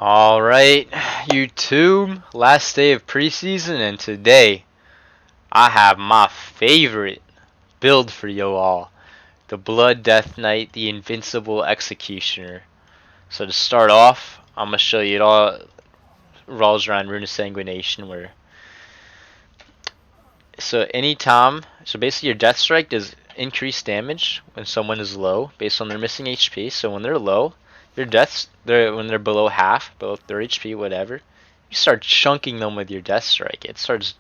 Alright, YouTube, last day of preseason, and today I have my favorite build for you all. The Blood Death Knight, the Invincible Executioner. So to start off, I'm going to show you it all revolves around Rune of Sanguination, where so basically your Death Strike does increased damage when someone is low based on their missing HP. So when they're low, when they're below half, below their HP, whatever, you start chunking them with your Death Strike. It starts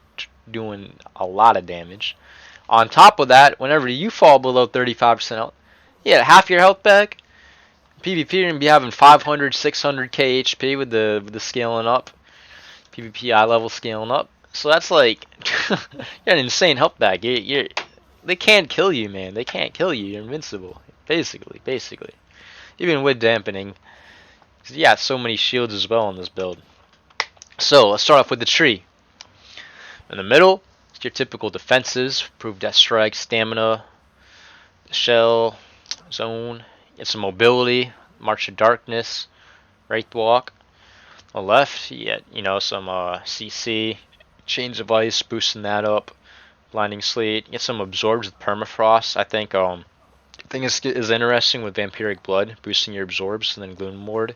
doing a lot of damage. On top of that, whenever you fall below 35% health, you get half your health back. PvP, you're gonna be having 500, 600k HP with the scaling up. PvP eye level scaling up. So that's like you got an insane health back. They can't kill you, man. They can't kill you. You're invincible, basically. Even with dampening. Yeah, so many shields as well on this build. So let's start off with the tree. In the middle, it's your typical defenses: Proof Death Strike, Stamina, Shell, Zone. Get some mobility, March of Darkness, Wraith Walk. On the left, you get some CC, Chains of Ice, boosting that up. Blinding Sleet. Get some absorbs with Permafrost. I think is interesting with Vampiric Blood, boosting your absorbs, and then Gloom Ward.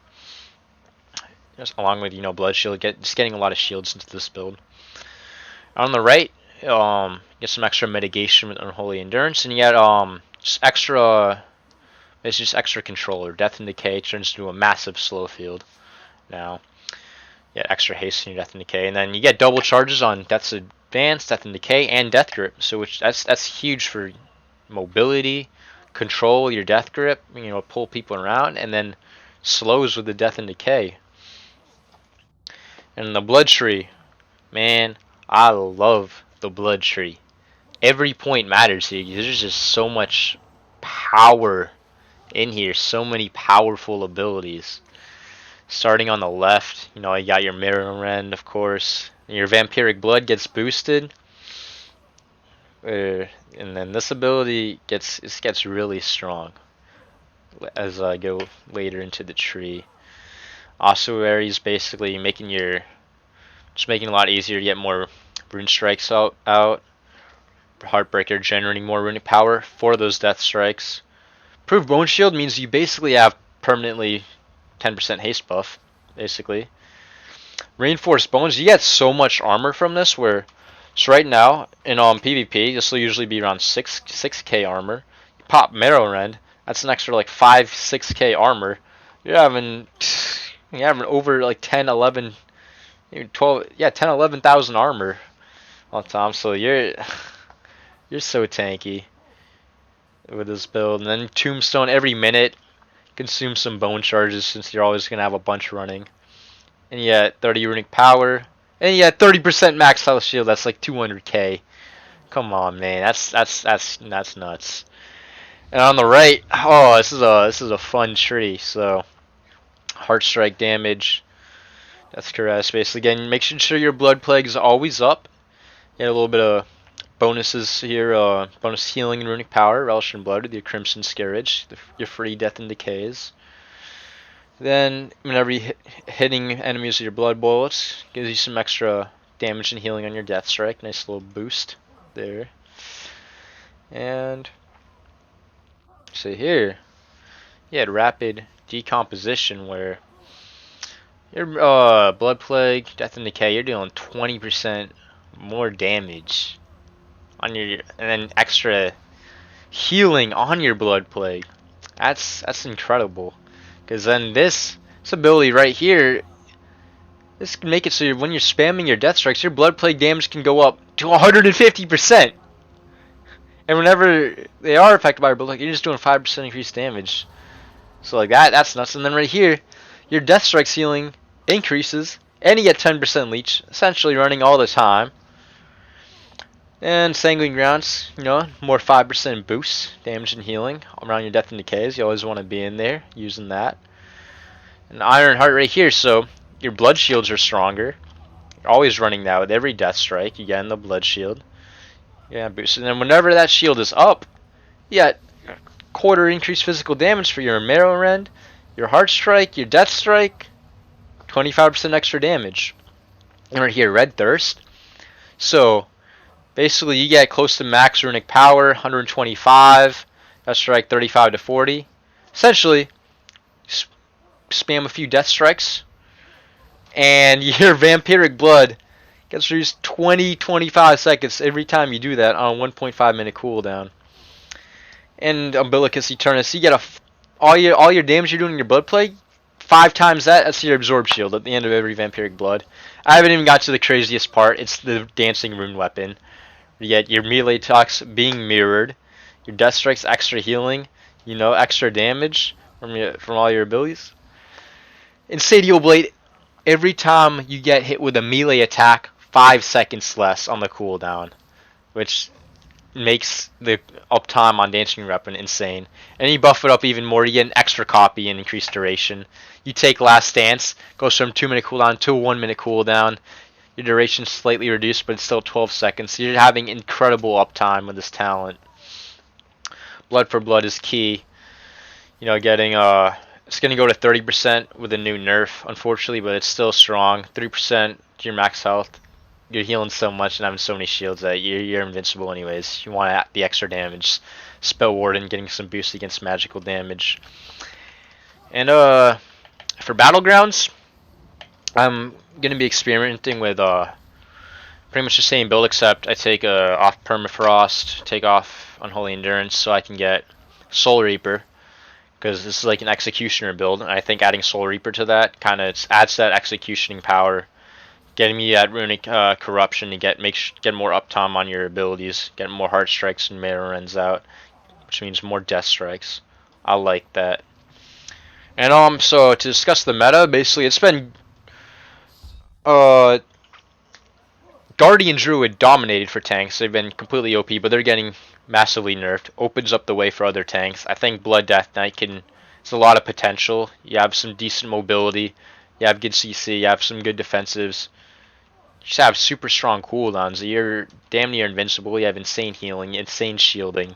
Just along with Blood Shield, just getting a lot of shields into this build. On the right, get some extra mitigation with Unholy Endurance, and you get just extra. It's just extra controller. Death and Decay turns into a massive slow field. Now, you get extra haste in your Death and Decay, and then you get double charges on Death's Advance, Death and Decay, and Death Grip. So that's huge for mobility, control your Death Grip, pull people around, and then slows with the Death and Decay. And the Blood Tree, man, I love the Blood Tree. Every point matters here. There's just so much power in here, so many powerful abilities. Starting on the left, you got your Mirror Rend, of course. Your Vampiric Blood gets boosted. And then this ability gets really strong as I go later into the tree. Ossuary is basically making it a lot easier to get more rune strikes out. Heartbreaker generating more runic power for those death strikes. Improved Bone Shield means you basically have permanently 10% haste buff, basically. Reinforced Bones, you get so much armor from this, so right now in PvP, this will usually be around 6k armor. You pop Marrow Rend, that's an extra like 5-6k armor. You're having over like 10, 11, maybe 12, 10, 11,000 armor on top. So you're so tanky with this build. And then Tombstone every minute, consume some bone charges since you're always gonna have a bunch running. And you get 30 runic power, and you get 30% max health shield. That's like 200k. Come on, man, that's nuts. And on the right, this is a fun tree. So Heart Strike damage, Death Caress. Basically, again, make sure your Blood Plague is always up. You get a little bit of bonuses here. Bonus healing and runic power, Relish in Blood with your Crimson Scourge, your free Death and Decays. Then, whenever you're hitting enemies with your Blood Bullets, gives you some extra damage and healing on your Death Strike. Nice little boost there. And so here, you had Rapid Decomposition, where your Blood Plague, Death and Decay, you're doing 20% more damage on and then extra healing on your Blood Plague. That's incredible. Because then this ability right here, this can make it so when you're spamming your Death Strikes, your Blood Plague damage can go up to 150%. And whenever they are affected by your Blood Plague, you're just doing 5% increased damage. So like that's nuts. And then right here, your Death Strike healing increases, and you get 10% leech, essentially running all the time. And Sanguine Grounds, more 5% boost, damage and healing around your Death and Decays. You always want to be in there using that. And Iron Heart right here, so your Blood Shields are stronger. You're always running that with every Death Strike. You get in the Blood Shield. Yeah, boost. And then whenever that shield is up, you get quarter increased physical damage for your Marrow Rend, your Heart Strike, your Death Strike, 25% extra damage. And right here, Red Thirst. So basically, you get close to max runic power, 125. Death strike 35 to 40. Essentially, spam a few death strikes, and your vampiric blood gets reduced 20-25 seconds every time you do that on a 1.5 minute cooldown. And Umbilicus Eternus, you get all your damage you're doing in your blood plague, 5 times that. That's your absorb shield at the end of every vampiric blood. I haven't even got to the craziest part. It's the dancing rune weapon. You get your melee attacks being mirrored, your death strikes extra healing, extra damage from all your abilities. Incendio Blade, every time you get hit with a melee attack, 5 seconds less on the cooldown, which makes the uptime on Dancing Weapon insane. And you buff it up even more, you get an extra copy and increased duration. You take Last Dance, goes from 2-minute cooldown to a 1-minute cooldown. Your duration's slightly reduced, but it's still 12 seconds. So you're having incredible uptime with this talent. Blood for Blood is key. Getting it's gonna go to 30% with a new nerf, unfortunately, but it's still strong. 3% to your max health. You're healing so much and having so many shields that you're invincible anyways. You want the extra damage. Spell Warden getting some boost against magical damage. And for Battlegrounds, I'm gonna be experimenting with pretty much the same build, except I take off Permafrost, take off Unholy Endurance, so I can get Soul Reaper, because this is like an Executioner build, and I think adding Soul Reaper to that kind of adds that executioning power, getting me that Runic Corruption to get more uptime on your abilities, get more Heart Strikes and Mana runs out, which means more Death Strikes. I like that. And so to discuss the meta, basically it's been Guardian Druid dominated for tanks. They've been completely OP, but they're getting massively nerfed. Opens up the way for other tanks. I think Blood Death Knight it's a lot of potential. You have some decent mobility. You have good CC. You have some good defensives. You just have super strong cooldowns. You're damn near invincible. You have insane healing, insane shielding,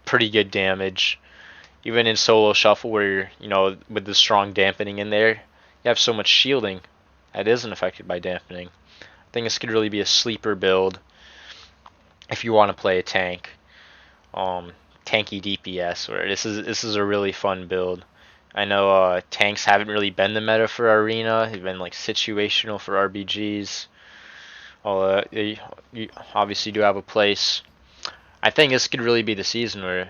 pretty good damage. Even in solo shuffle, where with the strong dampening in there, you have so much shielding that isn't affected by dampening. I think this could really be a sleeper build if you want to play a tank, tanky DPS. Or this is a really fun build. I know tanks haven't really been the meta for Arena. They've been like situational for RBGs. You obviously do have a place. I think this could really be the season where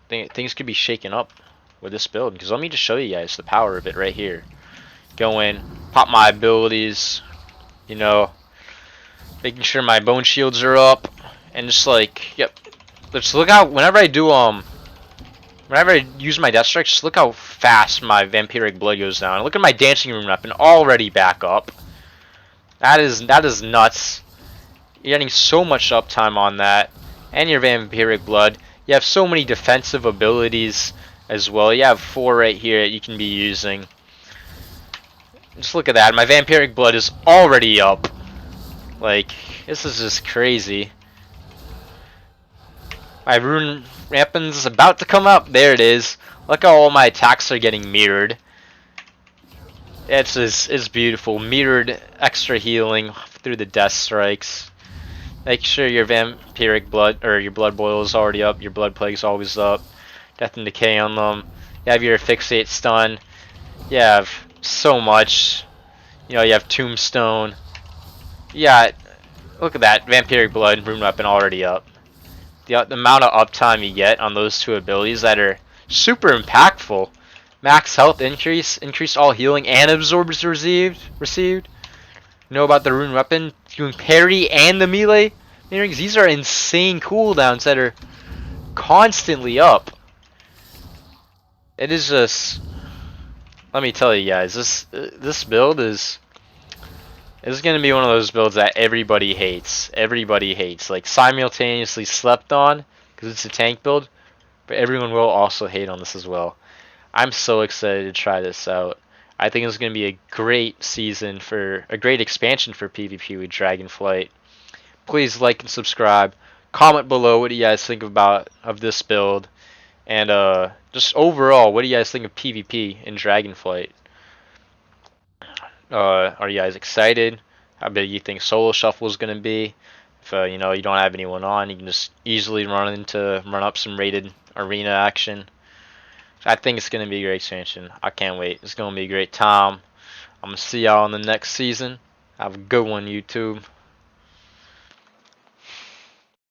things could be shaken up with this build. Because let me just show you guys the power of it right here. Go in, pop my abilities, making sure my bone shields are up, and just just look out whenever I use my death strike, just look how fast my vampiric blood goes down. Look at my dancing rune weapon already back up. That is nuts. You're getting so much uptime on that, and your vampiric blood. You have so many defensive abilities as well. You have 4 right here that you can be using. Just look at that. My vampiric blood is already up. Like, this is just crazy. My rune weapon's about to come up. There it is. Look how all my attacks are getting mirrored. It's beautiful. Mirrored extra healing through the death strikes. Make sure your vampiric blood or your blood boil is already up. Your blood plague's always up. Death and decay on them. You have your fixate stun. You have so much. You have tombstone. Yeah, look at that. Vampiric blood rune weapon already up. The amount of uptime you get on those 2 abilities that are super impactful. Max health increase all healing and absorbs received. About the rune weapon, doing parry and the melee mirrorings. These are insane cooldowns that are constantly up. It is just, let me tell you guys, this build is gonna be one of those builds that everybody hates. Everybody hates, like simultaneously slept on because it's a tank build, but everyone will also hate on this as well. I'm so excited to try this out. I think it's going to be a great season a great expansion for PvP with Dragonflight. Please like and subscribe. Comment below what do you guys think of this build. And just overall, what do you guys think of PvP in Dragonflight? Are you guys excited? How big you think solo shuffle is gonna be? If you know you don't have anyone on, you can just easily run up some rated arena action. I think it's gonna be a great expansion. I can't wait. It's gonna be a great time. I'm gonna see y'all in the next season. Have a good one, YouTube.